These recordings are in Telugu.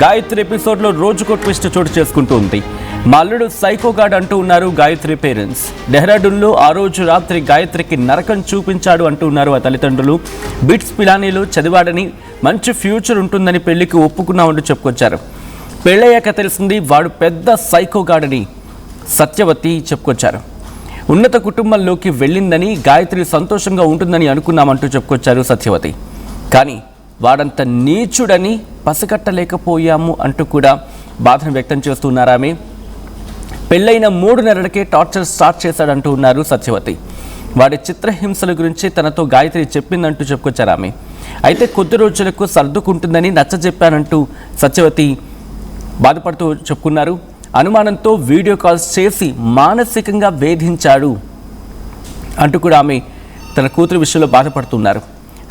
గాయత్రి ఎపిసోడ్లో రోజుకో ట్విస్ట్ చోటు చేసుకుంటూ ఉంది. మా అల్లుడు సైకోగాడ్ అంటూ ఉన్నారు గాయత్రి పేరెంట్స్. డెహ్రాడూన్లో ఆ రోజు రాత్రి గాయత్రికి నరకం చూపించాడు అంటూ ఉన్నారు ఆ తల్లిదండ్రులు. బిట్స్ పిలానీలో చదివాడని, మంచి ఫ్యూచర్ ఉంటుందని పెళ్లికి ఒప్పుకున్నామంటూ చెప్పుకొచ్చారు. పెళ్ళయ్యాక తెలిసింది వాడు పెద్ద సైకోగాడని సత్యవతి చెప్పుకొచ్చారు. ఉన్నత కుటుంబంలోకి వెళ్ళిందని, గాయత్రి సంతోషంగా ఉంటుందని అనుకున్నామంటూ చెప్పుకొచ్చారు సత్యవతి. కానీ వాడంత నీచుడని పసిగట్టలేకపోయాము అంటూ కూడా బాధను వ్యక్తం చేస్తున్నారు ఆమె. పెళ్ళైన 3 నెలలకే టార్చర్ స్టార్ట్ చేశాడంటూ ఉన్నారు సత్యవతి. వాడి చిత్రహింసల గురించి తనతో గాయత్రి చెప్పిందంటూ చెప్పుకొచ్చారు ఆమె. అయితే కొద్ది రోజులకు సర్దుకుంటుందని నచ్చజెప్పానంటూ సత్యవతి బాధపడుతూ చెప్పుకున్నారు. అనుమానంతో వీడియో కాల్స్ చేసి మానసికంగా వేధించాడు అంటూ కూడా ఆమె తన కూతురు విషయంలో బాధపడుతున్నారు.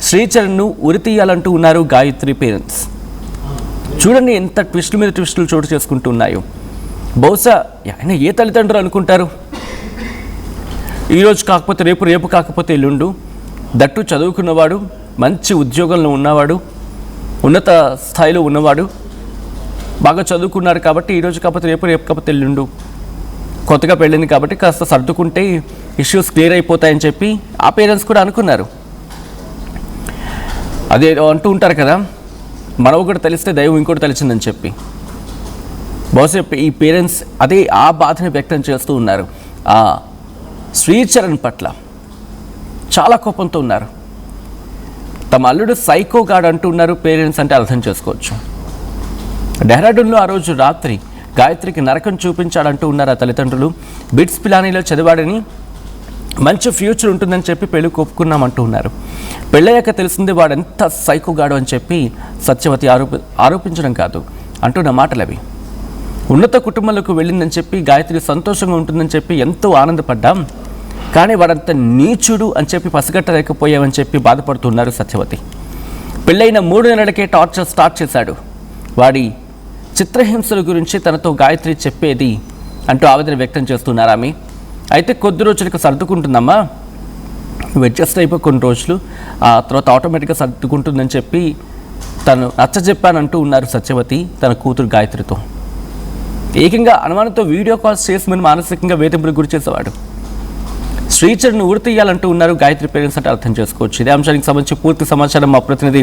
శ్రీచరణ్ను ఉరితీయాలంటూ ఉన్నారు గాయత్రి పేరెంట్స్. చూడండి ఎంత ట్విస్టుల మీద ట్విస్టులు చోటు చేసుకుంటున్నాయో. బహుశా ఆయన ఏ తల్లిదండ్రులు అనుకుంటారు, ఈరోజు కాకపోతే రేపు, రేపు కాకపోతే ఎల్లుండు, దట్టు చదువుకున్నవాడు, మంచి ఉద్యోగంలో ఉన్నవాడు, ఉన్నత స్థాయిలో ఉన్నవాడు, బాగా చదువుకున్నాడు కాబట్టి ఈరోజు కాకపోతే రేపు, రేపు కాకపోతే ఎల్లుండు, కొత్తగా పెళ్ళింది కాబట్టి కాస్త సర్దుకుంటే ఇష్యూస్ క్లియర్ అయిపోతాయని చెప్పి ఆ పేరెంట్స్ కూడా అనుకున్నారు. అదే అంటూ ఉంటారు కదా, మనం ఒకటి తెలిస్తే దైవం ఇంకోటి తెలిసిందని చెప్పి. బహుశా ఈ పేరెంట్స్ అదే ఆ బాధని వ్యక్తం చేస్తూ ఉన్నారు. ఆ శ్రీచరణ్ పట్ల చాలా కోపంతో ఉన్నారు. తమ అల్లుడు సైకోగాడ్ అంటూ ఉన్నారు పేరెంట్స్ అంటే అర్థం చేసుకోవచ్చు. డెహ్రాడూన్లో ఆ రోజు రాత్రి గాయత్రికి నరకం చూపించాడంటూ ఉన్నారు ఆ తల్లిదండ్రులు. బిట్స్ పిలానీలో చదివాడని, మంచి ఫ్యూచర్ ఉంటుందని చెప్పి పెళ్లికి ఒప్పుకున్నామంటూ ఉన్నారు. పెళ్ళయ్యాక తెలిసింది వాడెంత సైకోగాడు అని చెప్పి సత్యవతి ఆరోపించడం కాదు అంటున్న మాటలు అవి. ఉన్నత కుటుంబంలోకి వెళ్ళిందని చెప్పి గాయత్రి సంతోషంగా ఉంటుందని చెప్పి ఎంతో ఆనందపడ్డాం, కానీ వాడంత నీచుడు అని చెప్పి పసిగట్టలేకపోయామని చెప్పి బాధపడుతున్నారు సత్యవతి. పెళ్ళైన 3 నెలలకే టార్చర్ స్టార్ట్ చేశాడు. వాడి చిత్రహింసల గురించి తనతో గాయత్రి చెప్పేది అంటూ ఆవేదన వ్యక్తం చేస్తున్నారు ఆమె. అయితే కొద్ది రోజులకు సర్దుకుంటుందమ్మా, నువ్వు అడ్జస్ట్ అయిపోయి కొన్ని రోజులు, ఆ తర్వాత ఆటోమేటిక్గా సర్దుకుంటుందని చెప్పి తను నచ్చజెప్పానంటూ ఉన్నారు సత్యవతి తన కూతురు గాయత్రితో. ఏకంగా అనుమానంతో వీడియో కాల్స్ చేసి మనం మానసికంగా వేధింపులకు గురి చేసేవాడు. శ్రీచరణ్ను ఉరితీయాలంటూ ఉన్నారు గాయత్రి పేరెంట్స్ అంటే అర్థం చేసుకోవచ్చు. ఇదే అంశానికి సంబంధించి పూర్తి సమాచారం మా ప్రతినిధి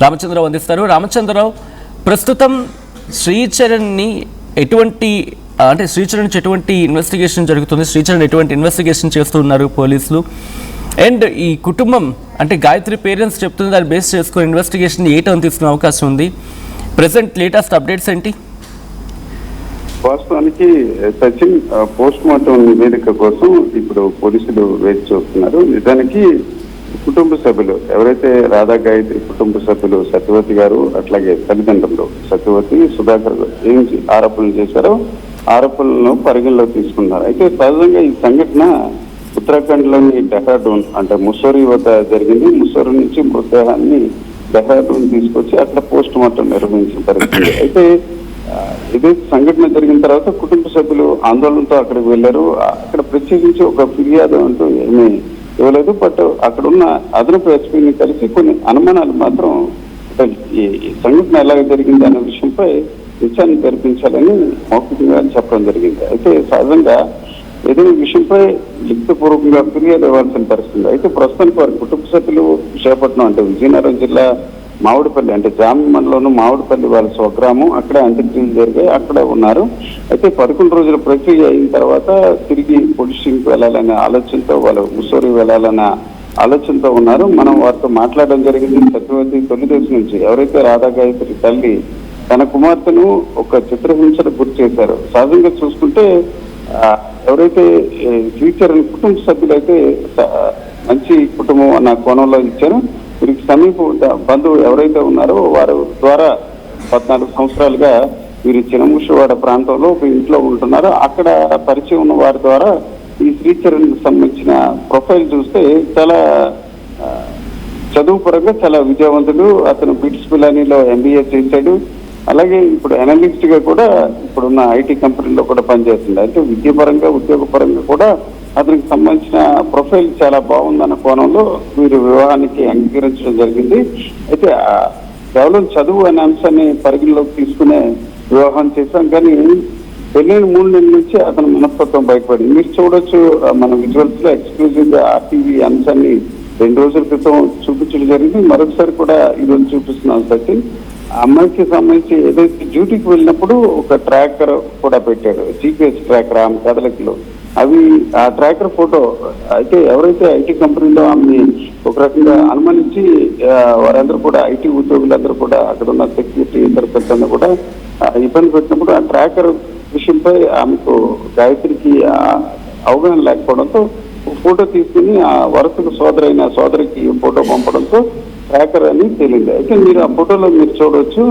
రామచంద్రరావు అందిస్తారు. రామచంద్రరావు, ప్రస్తుతం శ్రీచరణ్ని శ్రీచరణ్ నుంచి ఎటువంటి ఇన్వెస్టిగేషన్ జరుగుతుంది, శ్రీచరణ్ ఎటువంటి ఇన్వెస్టిగేషన్ చేస్తున్నారు పోలీసులు, అండ్ ఈ కుటుంబం అంటే గాయత్రి పేరెంట్స్ చెప్తున్న దాన్ని బేస్ చేసుకుని ఇన్వెస్టిగేషన్ ఏ టర్న్ తీసుకునే అవకాశం ఉంది, ప్రెసెంట్ లేటెస్ట్ అప్డేట్స్ ఏంటి? వాస్తవానికి సచిన్ పోస్ట్ మార్టం నివేదిక కోసం ఇప్పుడు పోలీసులు వేచి చూస్తున్నారు. నిజానికి కుటుంబ సభ్యులు ఎవరైతే రాధా గాయత్రి కుటుంబ సభ్యులు సత్యవతి గారు, అట్లాగే తల్లిదండ్రులు సత్యవతి, సుధాకర్ ఏం ఆరోపణలు చేశారో ఆరోపణలను పరిగణలో తీసుకున్నారు. అయితే సహజంగా ఈ సంఘటన ఉత్తరాఖండ్ లోని డెహ్రాడూన్ అంటే ముస్సోరీ వద్ద జరిగింది. ముస్సోరీ నుంచి మృతదేహాన్ని డెహ్రాడూన్ తీసుకొచ్చి అక్కడ పోస్ట్ మార్టం నిర్వహించిన పరిస్థితి. అయితే ఇదే సంఘటన జరిగిన తర్వాత కుటుంబ సభ్యులు ఆందోళనతో అక్కడికి వెళ్లారు. అక్కడ ప్రత్యేకించి ఒక ఫిర్యాదు అంటూ ఏమీ ఇవ్వలేదు. బట్ అక్కడ ఉన్న అదనపు ఎస్పీని కలిసి కొన్ని అనుమానాలు మాత్రం ఈ సంఘటన ఎలాగ జరిగింది అనే విషయంపై విచారణ జరిపించాలని మౌఖికంగా చెప్పడం జరిగింది. అయితే సహజంగా ఏదైనా విషయంపై లిఖితపూర్వకంగా ఫిర్యాదు ఇవ్వాల్సిన పరిస్థితి. అయితే ప్రస్తుతానికి వారి కుటుంబ సభ్యులు విశాఖపట్నం అంటే విజయనగరం జిల్లా మామిడిపల్లి అంటే జామి మండలంలో మామిడిపల్లి వాళ్ళ స్వగ్రామం, అక్కడే అంత్యక్రియలు జరిగాయి, అక్కడే ఉన్నారు. అయితే 11 రోజుల ప్రక్రియ అయిన తర్వాత తిరిగి పోలీస్ స్టేషన్కి వెళ్ళాలనే ఆలోచనతో, వాళ్ళు ముస్సోరీ వెళ్ళాలన్న ఆలోచనతో ఉన్నారు. మనం వారితో మాట్లాడడం జరిగింది. సత్యవతి తొలిదశ నుంచి ఎవరైతే రాధా గాయత్రి తల్లి తన కుమార్తెను ఒక చిత్రహింసలకు గురి చేశారు. సహజంగా చూసుకుంటే ఎవరైతే శ్రీచరణ్ కుటుంబ సభ్యులైతే మంచి కుటుంబం అన్న కోణంలో ఇచ్చారో, వీరికి సమీప బంధువు ఎవరైతే ఉన్నారో వారి ద్వారా 14 సంవత్సరాలుగా వీరి చినముషవాడ ప్రాంతంలో ఒక ఇంట్లో ఉంటున్నారో అక్కడ పరిచయం ఉన్న వారి ద్వారా ఈ శ్రీచరణ్ సంబంధించిన ప్రొఫైల్ చూస్తే చాలా చదువు పరంగా చాలా విజయవంతుడు. అతను బిట్స్ పిలానీలో MBA చేశాడు. అలాగే ఇప్పుడు అనలిస్ట్ గా కూడా ఇప్పుడున్న ఐటీ కంపెనీలో కూడా పనిచేస్తుంది. అంటే విద్యాపరంగా ఉద్యోగపరంగా కూడా అతనికి సంబంధించిన ప్రొఫైల్ చాలా బాగుందన్న కోణంలో వీరు వివాహానికి అంగీకరించడం జరిగింది. అయితే కేవలం చదువు అనే అంశాన్ని పరిగణలోకి తీసుకునే వివాహం చేశాం. కానీ పెళ్ళైన 3 నెలల నుంచి అతని మనస్తత్వం బయటపడింది. మీరు చూడొచ్చు మన విజువల్స్ లో ఎక్స్క్లూజివ్ గా ఆర్టీవీ అంశాన్ని 2 రోజుల క్రితం చూపించడం జరిగింది. మరొకసారి కూడా ఈరోజు చూపిస్తున్నాం సచిన్. ఆ అమ్మాయికి సంబంధించి ఏదైతే డ్యూటీకి వెళ్ళినప్పుడు ఒక ట్రాకర్ కూడా పెట్టాడు, GPS ట్రాకర్ ఆమె కదలికలో. ఆ ట్రాకర్ ఫోటో అయితే ఎవరైతే ఐటీ కంపెనీలో ఆమె ఒక రకంగా అనుమానించి వారందరూ కూడా ఐటీ ఉద్యోగులందరూ కూడా అక్కడ ఉన్న సెక్యూరిటీ ఇతర సిబ్బంది కూడా ఇబ్బంది పెట్టినప్పుడు ఆ ట్రాకర్ విషయంపై ఆమెకు గాయత్రికి అవగాహన లేకపోవడంతో ఫోటో తీసుకుని ఆ వరుసకు సోదరికి ఫోటో పంపడంతో ట్రాకర్ అని తేలింది. అయితే మీరు ఆ ఫోటోలో మీరు చూడవచ్చు,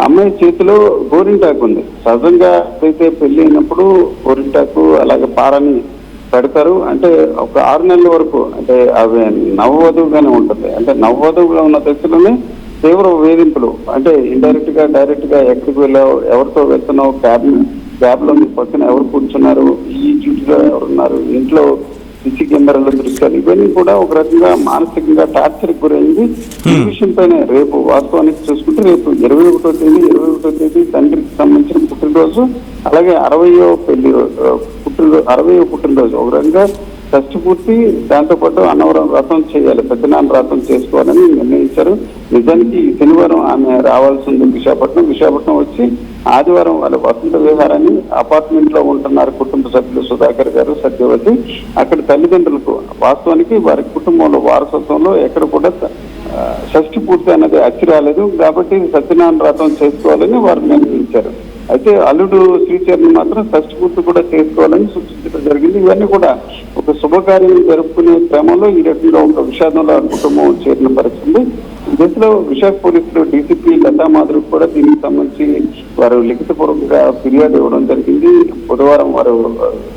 అమ్మాయి చేతిలో గోరింటాకు ఉంది. సహజంగా అయితే పెళ్లి అయినప్పుడు గోరింటాకు అలాగే పారని పెడతారు. అంటే ఒక 6 నెలల వరకు అంటే అవి నవవధువుగానే ఉంటుంది. అంటే నవవధువుగా ఉన్న దశలోనే తీవ్ర వేధింపులు, అంటే ఇండైరెక్ట్ గా డైరెక్ట్ గా ఎక్కడికి వెళ్ళావు, ఎవరితో వెళ్తున్నావు, క్యాబ్ లో మీ పక్కన ఎవరు కూర్చున్నారు, ఈ డ్యూటీలో ఎవరున్నారు, ఇంట్లో సిసి కెమెరాల దృశ్యాలు, ఇవన్నీ కూడా ఒక రకంగా మానసికంగా టార్చర్ గురైంది. ఈ విషయం పైన రేపు వాస్తవానికి చూసుకుంటే రేపు 21వ తేదీ తండ్రికి సంబంధించిన పుట్టినరోజు, అలాగే 60వ పుట్టినరోజు. ఒక రకంగా షష్ఠి పూర్తి, దాంతోపాటు అన్నవరం వ్రతం చేయాలి, పెద్దనాన్న వ్రతం చేసుకోవాలని నిర్ణయించారు. నిజానికి శనివారం ఆమె రావాల్సింది విశాఖపట్నం వచ్చి ఆదివారం వాళ్ళ వసంత విహారాన్ని అపార్ట్మెంట్ లో ఉంటున్నారు కుటుంబ సభ్యులు సుధాకర్ గారు, సత్యవతి. అక్కడ తల్లిదండ్రులకు వాస్తవానికి వారి కుటుంబంలో వారసత్వంలో ఎక్కడ కూడా షష్ఠి పూర్తి అన్నది అచ్చి రాలేదు. కాబట్టి సత్యనారాయణ వ్రతం చేసుకోవాలని వారు నిర్ణయించారు. అయితే అల్లుడు శ్రీచరణ్ మాత్రం షష్ఠి పూర్తి కూడా చేసుకోవాలని సూచించడం జరిగింది. ఇవన్నీ కూడా ఒక శుభకార్యం జరుపుకునే క్రమంలో ఈ రకంగా ఒక విషాదంలో కుటుంబం చేరిన పరిస్థితి. దశలో విశాఖ పోలీసులు డీసీపీ లతా మాధురి కూడా దీనికి సంబంధించి వారు లిఖితపూర్వకంగా ఫిర్యాదు ఇవ్వడం జరిగింది.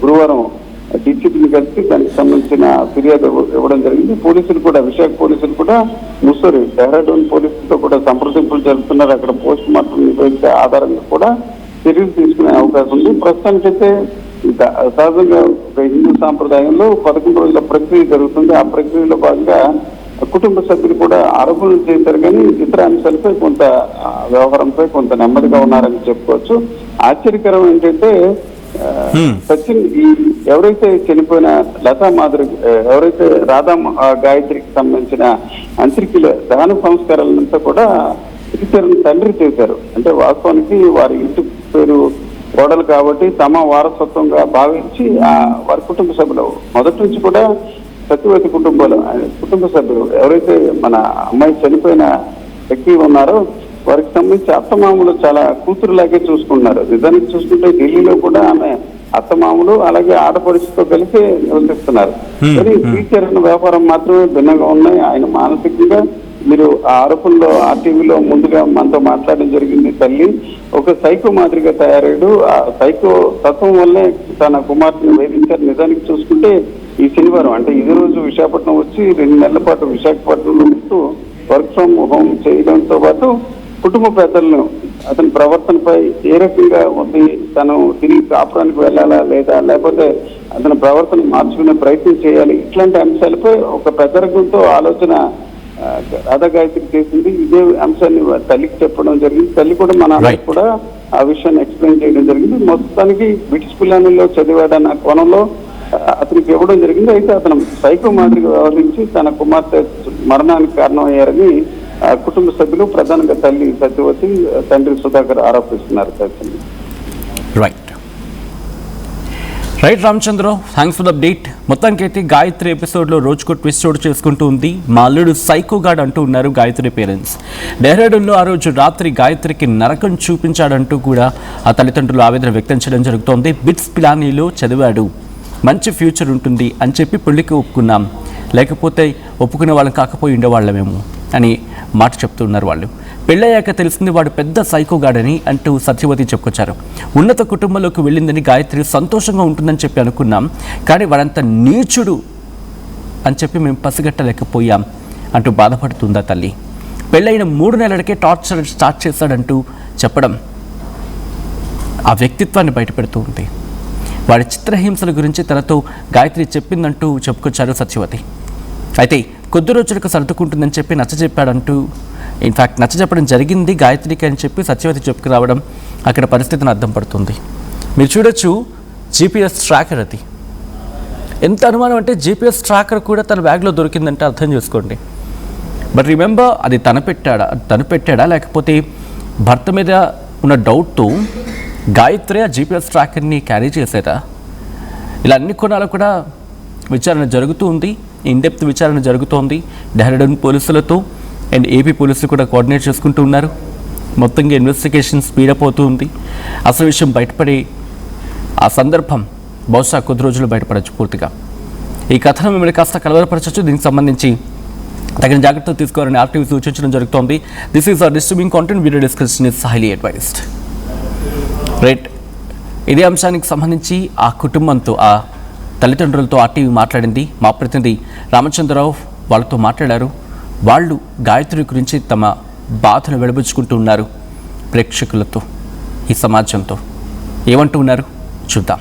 గురువారం డీసీపీని కలిసి దానికి సంబంధించిన ఫిర్యాదు ఇవ్వడం జరిగింది. విశాఖ పోలీసులు కూడా ముస్సూరి డెహ్రాడూన్ పోలీసులతో కూడా సంప్రదింపులు జరుపుతున్నారు. అక్కడ పోస్ట్ మార్టం నివేదిక ఆధారంగా కూడా చర్యలు తీసుకునే అవకాశం ఉంది. ప్రస్తుతానికైతే సహజంగా హిందూ సాంప్రదాయంలో 11 రోజుల ప్రక్రియ జరుగుతుంది. ఆ ప్రక్రియలో భాగంగా కుటుంబ సభ్యులు కూడా ఆరోపణలు చేశారు, కానీ ఇతర అంశాలపై కొంత వ్యవహారంపై కొంత నెమ్మదిగా ఉన్నారని చెప్పుకోవచ్చు. ఆశ్చర్యకరం ఏంటంటే సచిన్, ఈ ఎవరైతే చనిపోయిన లతా మాధురి, ఎవరైతే రాధా గాయత్రికి సంబంధించిన అంత్యక్రియల దహన సంస్కారాలంతా కూడా తండ్రి చేశారు. అంటే వాస్తవానికి వారి ఇంటి పేరు కోడలు కాబట్టి తమ వారసత్వంగా భావించి వారి కుటుంబ సభ్యులు మొదటి నుంచి కూడా సత్యవతి కుటుంబ సభ్యులు ఎవరైతే మన అమ్మాయి చనిపోయిన వ్యక్తి ఉన్నారో వారికి సంబంధించి అత్తమామలు చాలా కూతురులాగే చూసుకుంటున్నారు. నిజానికి చూసుకుంటే ఢిల్లీలో కూడా ఆమె అత్తమామలు అలాగే ఆడపడుచుతో కలిసి నివసిస్తున్నారు. కానీ శ్రీచరణ్ వ్యాపారం మాత్రమే భిన్నంగా ఉన్నాయి. ఆయన మానసికంగా మీరు ఆ ఆరోపణలో ఆర్టీవీలో ముందుగా మనతో మాట్లాడడం జరిగింది. తల్లి ఒక సైకో మాదిరిగా తయారయ్యాడు. ఆ సైకో తత్వం వల్లే తన కుమార్తెను వేధించారు. నిజానికి చూసుకుంటే ఈ శనివారం అంటే ఇదే రోజు విశాఖపట్నం వచ్చి 2 నెలల పాటు విశాఖపట్నంలో ఉంటూ వర్క్ ఫ్రమ్ హోమ్ చేయడంతో పాటు కుటుంబ పెద్దలను అతని ప్రవర్తనపై ఏ రకంగా ఉంది, తను తిరిగి కాపురానికి వెళ్ళాలా లేదా, లేకపోతే అతని ప్రవర్తన మార్చుకునే ప్రయత్నం చేయాలి, ఇట్లాంటి అంశాలపై ఒక పెద్దరికంతో ఆలోచన రాధా గాయత్రి చేసింది. ఇదే అంశాన్ని తల్లికి చెప్పడం జరిగింది. తల్లి కూడా మన అన్నకి కూడా ఆ విషయాన్ని ఎక్స్ప్లెయిన్ చేయడం జరిగింది. మొత్తానికి బ్రిటిష్ పిల్లల్లో చదివాడన్న కోణంలో అతనికి ఇవ్వడం జరిగింది. అయితే అతను సైకో మాదిరిగా వ్యవహరించి తన కుమార్తె మరణానికి కారణమయ్యారని కుటుంబ సభ్యులు, ప్రధానంగా తల్లి సత్యవతి, తండ్రి సుధాకర్ ఆరోపిస్తున్నారు. Right Ramachandra, thanks for the update. మొత్తానికైతే గాయత్రి ఎపిసోడ్లో రోజుకో ట్విస్ట్ చోటు చేసుకుంటూ ఉంది. మా అల్లుడు సైకోగాడ్ అంటూ ఉన్నారు గాయత్రి పేరెంట్స్. డెహ్రాడూన్లో ఆ రోజు రాత్రి గాయత్రికి నరకం చూపించాడంటూ కూడా ఆ తల్లిదండ్రులు ఆవేదన వ్యక్తం చేయడం జరుగుతోంది. బిట్స్ పిలానీలో చదివాడు, మంచి ఫ్యూచర్ ఉంటుంది అని చెప్పి పెళ్లికి ఒప్పుకున్నాం, లేకపోతే ఒప్పుకునే వాళ్ళం కాకపోయి ఉండేవాళ్ళమేమో అని మాట చెప్తున్నారు వాళ్ళు. పెళ్ళయ్యాక తెలిసింది వాడు పెద్ద సైకోగాడని అంటూ సత్యవతి చెప్పుకొచ్చారు. ఉన్నత కుటుంబంలోకి వెళ్ళిందని గాయత్రి సంతోషంగా ఉంటుందని చెప్పి అనుకున్నాం, కానీ వాడంత నీచుడు అని చెప్పి మేము పసిగట్టలేకపోయాం అంటూ బాధపడుతుందా తల్లి. పెళ్ళైన 3 నెలలకే టార్చర్ స్టార్ట్ చేశాడంటూ చెప్పడం ఆ వ్యక్తిత్వాన్ని బయటపెడుతూ ఉంది. వాడి చిత్రహింసల గురించి తనతో గాయత్రి చెప్పిందంటూ చెప్పుకొచ్చారు సత్యవతి. అయితే కొద్ది రోజులకు సర్దుకుంటుందని చెప్పి నచ్చజెప్పాడంటూ ఇన్ఫ్యాక్ట్ నచ్చ చెప్పడం జరిగింది గాయత్రికి అని చెప్పి సత్యవతి చెప్పుకురావడం అక్కడ పరిస్థితిని అర్థం పడుతుంది. మీరు చూడొచ్చు జీపీఎస్ ట్రాకర్, అది ఎంత అనుమానం అంటే జీపీఎస్ ట్రాకర్ కూడా తన బ్యాగ్లో దొరికిందంటే అర్థం చేసుకోండి. బట్ రిమెంబర్, అది తను పెట్టాడా లేకపోతే భర్త మీద ఉన్న డౌట్తో గాయత్రి ఆ జీపీఎస్ ట్రాకర్ని క్యారీ చేసేదా? ఇలా అన్ని కోణాలు కూడా విచారణ జరుగుతూ ఉంది, ఇన్డెప్త్ విచారణ జరుగుతోంది. డెహ్రాడూన్ పోలీసులతో అండ్ ఏపీ పోలీసులు కూడా కోఆర్డినేట్ చేసుకుంటూ ఉన్నారు. మొత్తంగా ఇన్వెస్టిగేషన్ స్పీడప్ అవుతూ ఉంది. అసలు విషయం బయటపడే ఆ సందర్భం బహుశా కొద్ది రోజులు బయటపడచ్చు పూర్తిగా. ఈ కథను మిమ్మల్ని కాస్త కలవరపరచచ్చు. దీనికి సంబంధించి తగిన జాగ్రత్తలు తీసుకోవాలని ఆర్టీవీ సూచించడం జరుగుతోంది. This is our disturbing content. Video discussion is highly advised. Right, ఇదే అంశానికి సంబంధించి ఆ కుటుంబంతో, ఆ తల్లిదండ్రులతో ఆర్టీవీ మాట్లాడింది. మా ప్రతినిధి రామచంద్రరావు వాళ్ళతో మాట్లాడారు. వాళ్ళు గాయత్రి గురించి తమ బాధను వెలుబుచ్చుకుంటూ ఉన్నారు ప్రేక్షకులతో, ఈ సమాజంతో. ఏమంటూ ఉన్నారు చూద్దాం.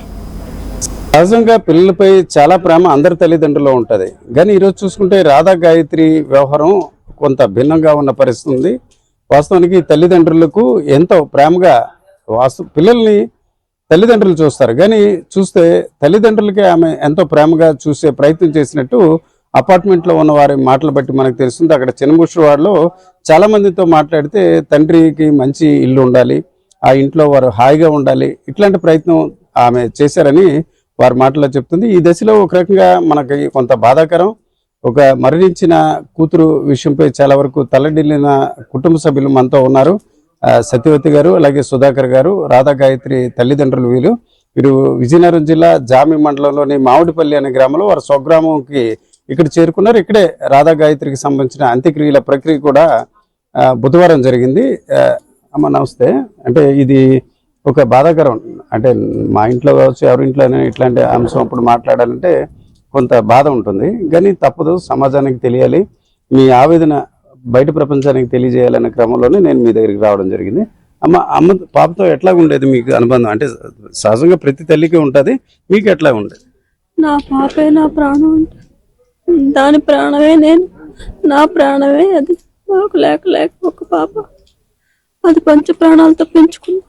సహజంగా పిల్లలపై చాలా ప్రేమ అందరి తల్లిదండ్రుల్లో ఉంటుంది. కానీ ఈరోజు చూసుకుంటే రాధా గాయత్రి వ్యవహారం కొంత భిన్నంగా ఉన్న పరిస్థితి ఉంది. వాస్తవానికి తల్లిదండ్రులకు ఎంతో ప్రేమగా పిల్లల్ని తల్లిదండ్రులు చూస్తారు, కానీ చూస్తే తల్లిదండ్రులకే ఆమె ఎంతో ప్రేమగా చూసే ప్రయత్నం చేసినట్టు అపార్ట్మెంట్లో ఉన్న వారి మాటలు బట్టి మనకు తెలుస్తుంది. అక్కడ చిన్నముషివాడలో చాలా మందితో మాట్లాడితే తండ్రికి మంచి ఇల్లు ఉండాలి, ఆ ఇంట్లో వారు హాయిగా ఉండాలి, ఇట్లాంటి ప్రయత్నం ఆమె చేశారని వారి మాటలో చెప్తుంది. ఈ దశలో ఒక రకంగా మనకి కొంత బాధాకరం. ఒక మరణించిన కూతురు విషయంపై చాలా వరకు తల్లడిల్లిన కుటుంబ సభ్యులు మనతో ఉన్నారు. సత్యవతి గారు, అలాగే సుధాకర్ గారు, రాధా గాయత్రి తల్లిదండ్రులు. వీరు విజయనగరం జిల్లా జామి మండలంలోని మామిడిపల్లి అనే గ్రామంలో వారి స్వగ్రామంకి ఇక్కడ చేరుకున్నారు. ఇక్కడే రాధా గాయత్రికి సంబంధించిన అంత్యక్రియల ప్రక్రియ కూడా బుధవారం జరిగింది. అమ్మ నమస్తే. అంటే ఇది ఒక బాధాకరం, అంటే మా ఇంట్లో కావచ్చు ఎవరి ఇంట్లోనే ఇట్లాంటి అంశం అప్పుడు మాట్లాడాలంటే కొంత బాధ ఉంటుంది. కానీ తప్పదు, సమాజానికి తెలియాలి, మీ ఆవేదన బయట ప్రపంచానికి తెలియజేయాలనే క్రమంలోనే నేను మీ దగ్గరికి రావడం జరిగింది. అమ్మ పాపతో ఎట్లా ఉండేది మీకు అనుబంధం? అంటే సహజంగా ప్రతి తల్లికి ఉంటుంది, మీకు ఎట్లా ఉండేది? నా పాపే నా ప్రాణం, దాని ప్రాణమే నేను, నా ప్రాణమే అది. నాకు లేక ఒక పాప, అది పంచ ప్రాణాలతో పెంచుకున్నా.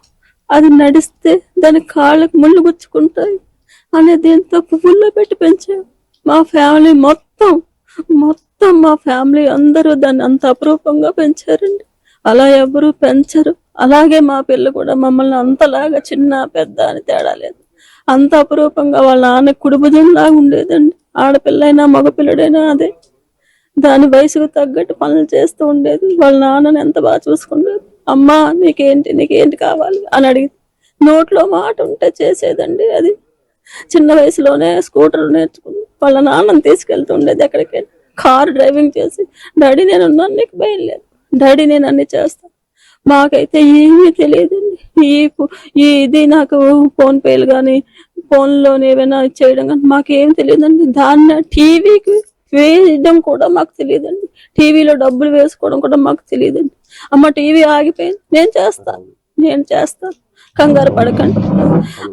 అది నడిస్తే దాని కాళ్ళకు ముళ్ళు గుచ్చుకుంటాయి అనే దీంతో పువ్వుల్లో పెట్టి పెంచాం. మా ఫ్యామిలీ మొత్తం మా ఫ్యామిలీ అందరూ దాన్ని అంత అపురూపంగా పెంచారండి. అలా ఎవరు పెంచరు. అలాగే మా పిల్ల కూడా మమ్మల్ని అంతలాగా చిన్న పెద్ద అని తేడా లేదు, అంత అపురూపంగా వాళ్ళ నాన్న కుడిభుజంలాగా ఉండేదండి. ఆడపిల్లైనా మగపిల్లడైనా అదే. దాని వయసుకు తగ్గట్టు పనులు చేస్తూ ఉండేది. వాళ్ళ నాన్నని ఎంత బాగా చూసుకుండేది. అమ్మా నీకేంటి కావాలి అని అడిగి నోట్లో మాట ఉంటే చేసేదండి. అది చిన్న వయసులోనే స్కూటర్ నేర్చుకుంది. వాళ్ళ నాన్నని తీసుకెళ్తుండేది ఎక్కడికైనా. కారు డ్రైవింగ్ చేసి, డాడీ నేను ఉన్నాను, నీకు భయం లేదు, డాడీ నేను అన్ని చేస్తాను. మాకైతే ఏమీ తెలియదండి. ఇది నాకు ఫోన్ పేలు కానీ ఫోన్లోనే ఏమైనా చేయడం కానీ మాకేం తెలియదండి. దాన్ని టీవీకి వేయడం కూడా మాకు తెలియదండి. టీవీలో డబ్బులు వేసుకోవడం కూడా మాకు తెలియదండి. అమ్మ టీవీ ఆగిపోయింది, నేను చేస్తాను, కంగారు పడకండి.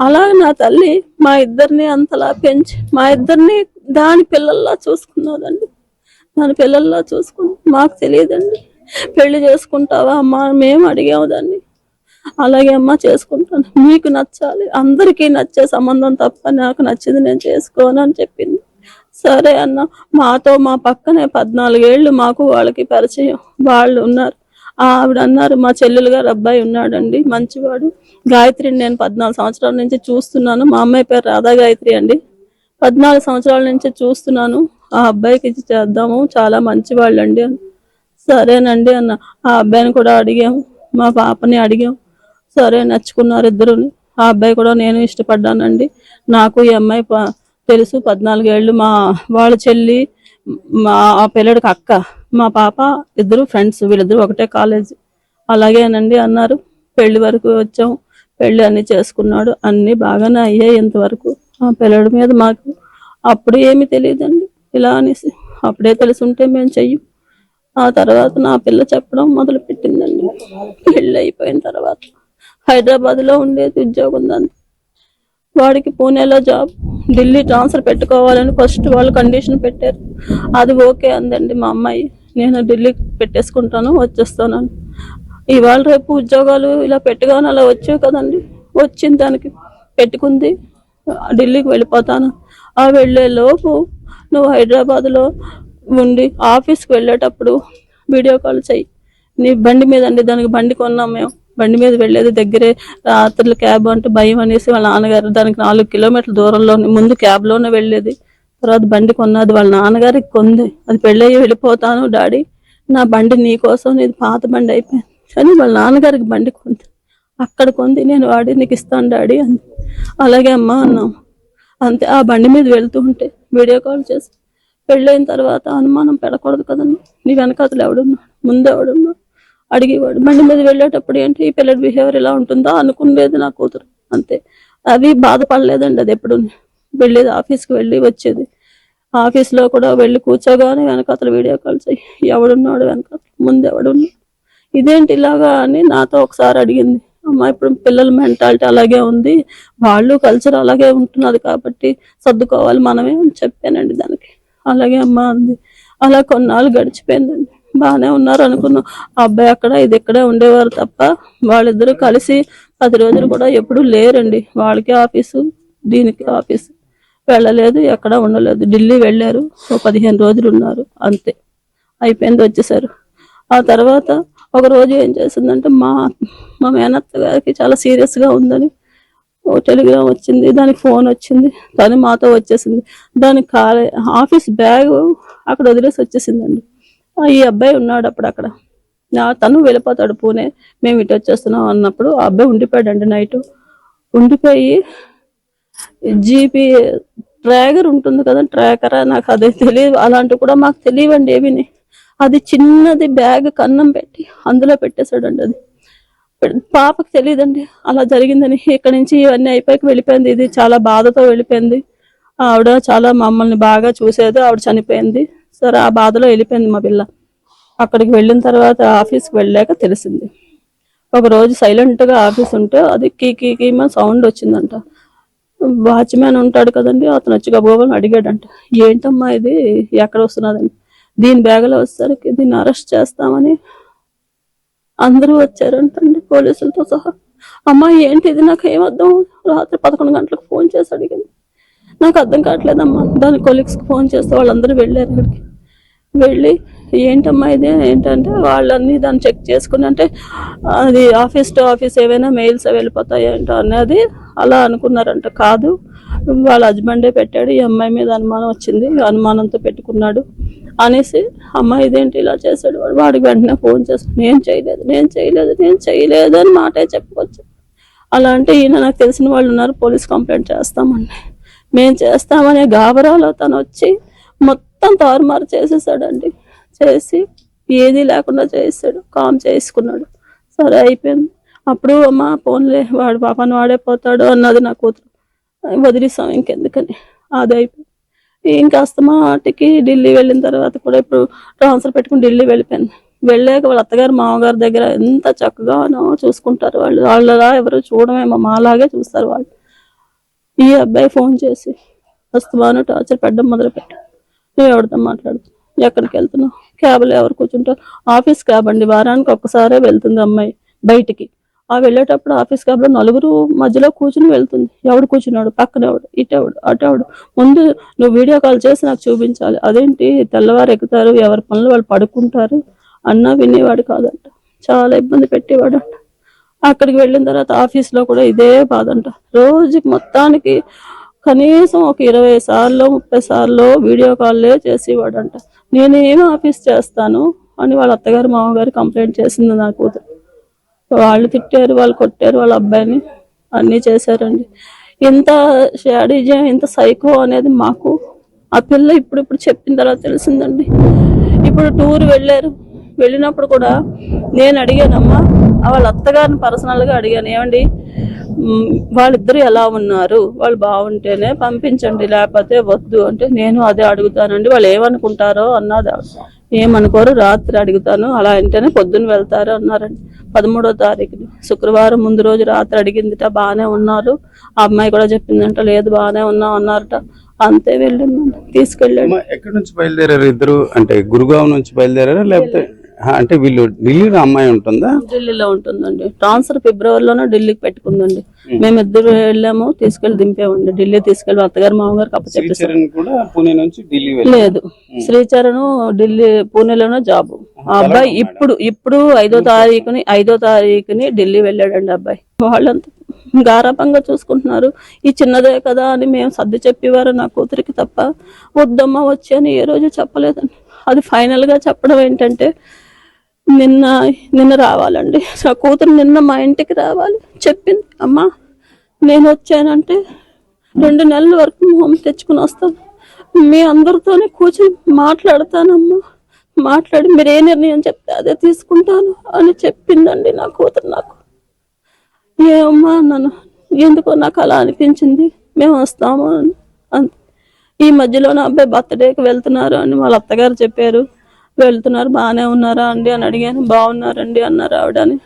అలా నా తల్లి మా ఇద్దరిని అంతలా పెంచి మా ఇద్దరిని దాని పిల్లల్లా చూసుకున్నదండి. దాని పిల్లల్లా చూసుకుని మాకు తెలియదండి. పెళ్లి చేసుకుంటావా అమ్మ మేము అడిగాము దాన్ని. అలాగే అమ్మ చేసుకుంటాను, మీకు నచ్చాలి, అందరికీ నచ్చే సంబంధం తప్ప నాకు నచ్చింది నేను చేసుకోను అని చెప్పింది. సరే అన్న. మా పక్కనే 14 ఏళ్ళు మాకు వాళ్ళకి పరిచయం. వాళ్ళు ఉన్నారు. ఆవిడ అన్నారు, మా చెల్లెలు గారు అబ్బాయి ఉన్నాడండి, మంచివాడు. గాయత్రిని నేను 14 సంవత్సరాల నుంచి చూస్తున్నాను. మా అమ్మాయి పేరు రాధా గాయత్రి అండి. 14 సంవత్సరాల నుంచి చూస్తున్నాను. ఆ అబ్బాయికి ఇచ్చి చేద్దాము, చాలా మంచివాళ్ళు అండి అని. సరేనండి అన్న. ఆ అబ్బాయిని కూడా అడిగాము, మా పాపని అడిగాం. సరే నచ్చుకున్నారు ఇద్దరుని. ఆ అబ్బాయి కూడా నేను ఇష్టపడ్డానండి. నాకు ఈ అమ్మాయి తెలుసు, 14 ఏళ్ళు. మా వాళ్ళ చెల్లి మా పిల్లడికి అక్క, మా పాప ఇద్దరు ఫ్రెండ్స్, వీళ్ళిద్దరు ఒకటే కాలేజ్. అలాగేనండి అన్నారు. పెళ్లి వరకు వచ్చాము, పెళ్లి అన్ని చేసుకున్నాడు, అన్ని బాగానే అయ్యాయి ఇంతవరకు. ఆ పిల్లడి మీద మాకు అప్పుడు ఏమీ తెలియదండి. ఇలా అనేసి అప్పుడే తెలుసుంటే మేము చెయ్యం. ఆ తర్వాత నా పిల్ల చెప్పడం మొదలు పెట్టిందండి. పెళ్ళి అయిపోయిన తర్వాత హైదరాబాద్లో ఉండేది, ఉద్యోగం దాన్ని. వాడికి పూణేలో జాబ్, ఢిల్లీ ట్రాన్స్ఫర్ పెట్టుకోవాలని ఫస్ట్ వాళ్ళు కండిషన్ పెట్టారు. అది ఓకే అందండి మా అమ్మాయి. నేను ఢిల్లీకి పెట్టేసుకుంటాను, వచ్చేస్తాను. ఇవాళ రేపు ఉద్యోగాలు ఇలా పెట్టగానే అలా వచ్చావు కదండి, వచ్చింది దానికి పెట్టుకుంది, ఢిల్లీకి వెళ్ళిపోతాను. ఆ వెళ్ళే లోపు నువ్వు హైదరాబాద్లో ఉండి ఆఫీస్కి వెళ్ళేటప్పుడు వీడియో కాల్ చెయ్యి. నీ బండి మీద అండి, దానికి బండి కొన్నాం మేము, బండి మీద వెళ్ళేది దగ్గరే, రాత్రులు క్యాబ్ అంటే భయం అనేసి వాళ్ళ నాన్నగారు దానికి 4 కిలోమీటర్ల దూరంలో ముందు క్యాబ్లోనే వెళ్ళేది, తర్వాత బండి కొన్నది వాళ్ళ నాన్నగారికి కొంది. అది పెళ్ళయ్యి వెళ్ళిపోతాను డాడీ, నా బండి నీ కోసం, నీది పాత బండి అయిపోయింది కానీ వాళ్ళ నాన్నగారికి బండి కొంది, అక్కడ కొంది, నేను వాడి నీకు ఇస్తాను డాడీ అంది. అలాగే అమ్మ అన్నాం అంతే. ఆ బండి మీద వెళ్తూ ఉంటే వీడియో కాల్ చేసి, పెళ్ళైన తర్వాత అనుమానం పెడకూడదు కదండి, నీ వెనకాతలు ఎవడున్నాడు, ముందు ఎవడున్నాడు అడిగేవాడు. బండి మీద వెళ్ళేటప్పుడు ఏంటి ఈ పిల్లడి బిహేవియర్ ఇలా ఉంటుందా అనుకునేది నా కూతురు, అంతే. అవి బాధపడలేదండి, అది ఎప్పుడు వెళ్ళేది ఆఫీస్కి వెళ్ళి వచ్చేది. ఆఫీస్లో కూడా వెళ్ళి కూర్చోగానే వెనకాతలు వీడియో కాల్ చేయి, ఎవడున్నాడు వెనకాతలు, ముందు ఎవడున్నాడు, ఇదేంటి ఇలాగా అని నాతో ఒకసారి అడిగింది. అమ్మ ఇప్పుడు పిల్లల మెంటాలిటీ అలాగే ఉంది, వాళ్ళు కల్చర్ అలాగే ఉంటున్నది కాబట్టి సర్దుకోవాలి మనమే అని చెప్పానండి దానికి. అలాగే అమ్మ అంది. అలా కొన్నాళ్ళు గడిచిపోయిందండి, బాగానే ఉన్నారు అనుకున్నాం. ఆ అబ్బాయి అక్కడ ఇది ఇక్కడే ఉండేవారు తప్ప వాళ్ళిద్దరూ కలిసి 10 రోజులు కూడా ఎప్పుడు లేరండి. వాళ్ళకి ఆఫీసు, దీనికి ఆఫీసు, వెళ్ళలేదు, ఎక్కడ ఉండలేదు. ఢిల్లీ వెళ్ళారు, 15 రోజులు ఉన్నారు, అంతే, అయిపోయింది, వచ్చేసారు. ఆ తర్వాత ఒక రోజు ఏం చేసిందంటే మా మేనత్త గారికి చాలా సీరియస్గా ఉందని ఓ టెలిగ్రామ్ వచ్చింది, దానికి ఫోన్ వచ్చింది, తను మాతో వచ్చేసింది. దానికి ఆఫీస్ బ్యాగ్ అక్కడ వదిలేసి వచ్చేసిందండి. ఈ అబ్బాయి ఉన్నాడు అప్పుడు అక్కడ, తను వెళ్ళిపోతాడు పూణే, మేము ఇటు వచ్చేస్తున్నాం అన్నప్పుడు ఆ అబ్బాయి ఉండిపోయాడండి. నైట్ ఉండిపోయి జీపీ ట్రాగర్ ఉంటుంది కదా, ట్రాకరా నాకు అదే తెలియదు, అలాంటివి కూడా మాకు తెలియవండి ఏమిని. అది చిన్నది బ్యాగ్ కన్నం పెట్టి అందులో పెట్టేశాడండి. అది పాపకు తెలియదండి అలా జరిగిందని. ఇక్కడి నుంచి ఇవన్నీ అయిపోయి వెళ్ళిపోయింది. ఇది చాలా బాధతో వెళ్ళిపోయింది. ఆవిడ చాలా మమ్మల్ని బాగా చూసేది, ఆవిడ చనిపోయింది. సరే ఆ బాధలో వెళ్ళిపోయింది మా పిల్ల. అక్కడికి వెళ్ళిన తర్వాత ఆఫీస్కి వెళ్ళాక తెలిసింది. ఒకరోజు సైలెంట్గా ఆఫీస్ ఉంటే అది కీమా సౌండ్ వచ్చిందంట. వాచ్మ్యాన్ ఉంటాడు కదండి, అతను వచ్చి గబగబని అడిగాడంట, ఏంటమ్మా ఇది ఎక్కడ వస్తున్నదని. దీని బ్యాగులో వచ్చేసరికి దీన్ని అరెస్ట్ చేస్తామని అందరూ వచ్చారంటండి, పోలీసులతో సహా. అమ్మ ఏంటి ఇది, నాకు ఏమర్థం. రాత్రి 11 గంటలకు ఫోన్ చేసి అడిగింది, నాకు అర్థం కావట్లేదమ్మా. దాని కొలీగ్స్కి ఫోన్ చేస్తే వాళ్ళందరూ వెళ్ళారు అక్కడికి. వెళ్ళి ఏంటమ్మా ఇది ఏంటంటే వాళ్ళన్నీ దాన్ని చెక్ చేసుకుని, అంటే అది ఆఫీస్ టు ఆఫీస్ ఏవైనా మెయిల్స్ వెళ్ళిపోతాయి ఏంటో అనేది అలా అనుకున్నారంట. కాదు, వాళ్ళ హస్బెండే పెట్టాడు, ఈ అమ్మాయి మీద అనుమానం వచ్చింది, అనుమానంతో పెట్టుకున్నాడు అనేసి. అమ్మాయి ఇదేంటి ఇలా చేశాడు, వాడికి వెంటనే ఫోన్ చేసి నేను చేయలేదు అని మాటే చెప్పుకోవచ్చు. అలా అంటే ఈయన నాకు తెలిసిన వాళ్ళు ఉన్నారు, పోలీస్ కంప్లైంట్ చేస్తామండి, మేము చేస్తామనే గాబరాలో తను వచ్చి మొత్తం తారుమారు చేసేసాడండి. చేసి ఏది లేకుండా చేసాడు, కామ్ చేసుకున్నాడు. సరే అయిపోయింది. అప్పుడు అమ్మ ఫోన్లే, వాడు పాపను వాడే పోతాడు అన్నది నా కూతురు, వదిలిస్తాం ఇంకెందుకని. అది అయిపోయింది. ఇంకా అస్తమాటికి ఢిల్లీ వెళ్ళిన తర్వాత కూడా ఇప్పుడు ట్రాన్స్ఫర్ పెట్టుకుని ఢిల్లీ వెళ్ళిపోయింది. వెళ్ళాక వాళ్ళ అత్తగారు మామగారి దగ్గర ఎంత చక్కగానో చూసుకుంటారు వాళ్ళు. వాళ్ళలా ఎవరు చూడమేమో, మాలాగే చూస్తారు వాళ్ళు. ఈ అబ్బాయి ఫోన్ చేసి అస్తమాను టార్చర్ పెట్టడం మొదలుపెట్టాడు. నువ్వు ఎవరితో మాట్లాడుతున్నావు, ఎక్కడికి వెళ్తున్నావు, క్యాబ్లో ఎవరు కూర్చుంటారు, ఆఫీస్ క్యాబ్ అండి, వారానికి ఒక్కసారే వెళ్తుంది అమ్మాయి బయటికి. ఆ వెళ్ళేటప్పుడు ఆఫీస్ క్యాబ్లో 4 మధ్యలో కూర్చుని వెళ్తుంది. ఎవడు కూర్చున్నాడు, పక్కన ఎవడు, ఇటెవడు, అటెవడు, ముందు నువ్వు వీడియో కాల్ చేసి నాకు చూపించాలి. అదేంటి తెల్లవారు ఎక్కుతారు, ఎవరి పనులు వాళ్ళు పడుకుంటారు అన్నా వినేవాడు కాదంట, చాలా ఇబ్బంది పెట్టేవాడంట. అక్కడికి వెళ్ళిన తర్వాత ఆఫీస్లో కూడా ఇదే బాధంట. రోజుకి మొత్తానికి కనీసం ఒక 20 సార్లు 30 సార్లు వీడియో కాల్లే చేసేవాడంట. నేనేం ఆఫీస్ చేస్తాను అని వాళ్ళ అత్తగారు మామగారు కంప్లైంట్ చేసింది నా కూతురు. వాళ్ళు తిట్టారు, వాళ్ళు కొట్టారు వాళ్ళ అబ్బాయిని, అన్నీ చేశారండి. ఇంత షాడిజం, ఇంత సైకో అనేది మాకు ఆ పిల్ల ఇప్పుడు చెప్పిన తర్వాత తెలిసిందండి. ఇప్పుడు టూర్ వెళ్ళారు, వెళ్ళినప్పుడు కూడా నేను అడిగానమ్మా, వాళ్ళ అత్తగారిని పర్సనల్గా అడిగాను, ఏమండి వాళ్ళిద్దరు ఎలా ఉన్నారు, వాళ్ళు బాగుంటేనే పంపించండి లేకపోతే వద్దు అంటే. నేను అదే అడుగుతానండి, వాళ్ళు ఏమనుకుంటారో అన్నది. ఏమనుకోరు, రాత్రి అడుగుతాను, అలా అంటేనే పొద్దున్న వెళ్తారు అన్నారండి. 13వ తారీఖుని శుక్రవారం ముందు రోజు రాత్రి అడిగిందిట, బాగానే ఉన్నారు. ఆ అమ్మాయి కూడా చెప్పిందంట, లేదు బాగానే ఉన్నాం అన్నారట. అంతే వెళ్ళిందండి, తీసుకెళ్ళాడు. అమ్మ, ఎక్కడి నుంచి బయలుదేరారు ఇద్దరు? అంటే గురుగావ్ నుంచి బయలుదేరారా లేకపోతే అంటే వీళ్ళు ఢిల్లీలో అమ్మాయి ఉంటుందా? ఢిల్లీలో ఉంటుందండి. ట్రాన్స్ఫర్ ఫిబ్రవరిలోనే ఢిల్లీకి పెట్టుకుందండి. మేమిద్దరు వెళ్ళాము, తీసుకెళ్లి దింపామండి. ఢిల్లీ తీసుకెళ్ళి అత్తగారు మామగారికి అప్పచెప్పేసారు. శ్రీచరణ్ కూడా పూణే నుంచి ఢిల్లీ లేదు, శ్రీచరణ్ ఢిల్లీ పూణేలోనే జాబ్. ఆ అబ్బాయి ఇప్పుడు 5వ తారీఖుని ఢిల్లీ వెళ్ళాడండి అబ్బాయి. వాళ్ళంతా గారాబంగా చూసుకుంటున్నారు. ఈ చిన్నదే కదా అని మేము సర్ది చెప్పేవారు నా కూతురికి తప్ప, వద్దమ్మా వచ్చి అని ఏ రోజు చెప్పలేదండి. అది ఫైనల్ గా చెప్పడం ఏంటంటే నిన్న రావాలండి నా కూతురు, నిన్న మా ఇంటికి రావాలి చెప్పింది. అమ్మా నేను వచ్చానంటే 2 నెలల వరకు హోమ్ తెచ్చుకుని వస్తాను, మీ అందరితోనే కూర్చొని మాట్లాడతానమ్మా, మాట్లాడి మీరు ఏ నిర్ణయం చెప్తే అదే తీసుకుంటాను అని చెప్పిందండి నా కూతురు నాకు. ఏమమ్మా నన్ను ఎందుకో నాకు అలా అనిపించింది, మేము వస్తాము అని అంతే. ఈ మధ్యలో నా అబ్బాయి బర్త్డేకి వెళ్తున్నారు అని వాళ్ళ అత్తగారు చెప్పారు. వెళ్తున్నారు, బాగానే ఉన్నారా అండి అని అడిగాను. బాగున్నారండి అన్నారు ఆవిడ అని.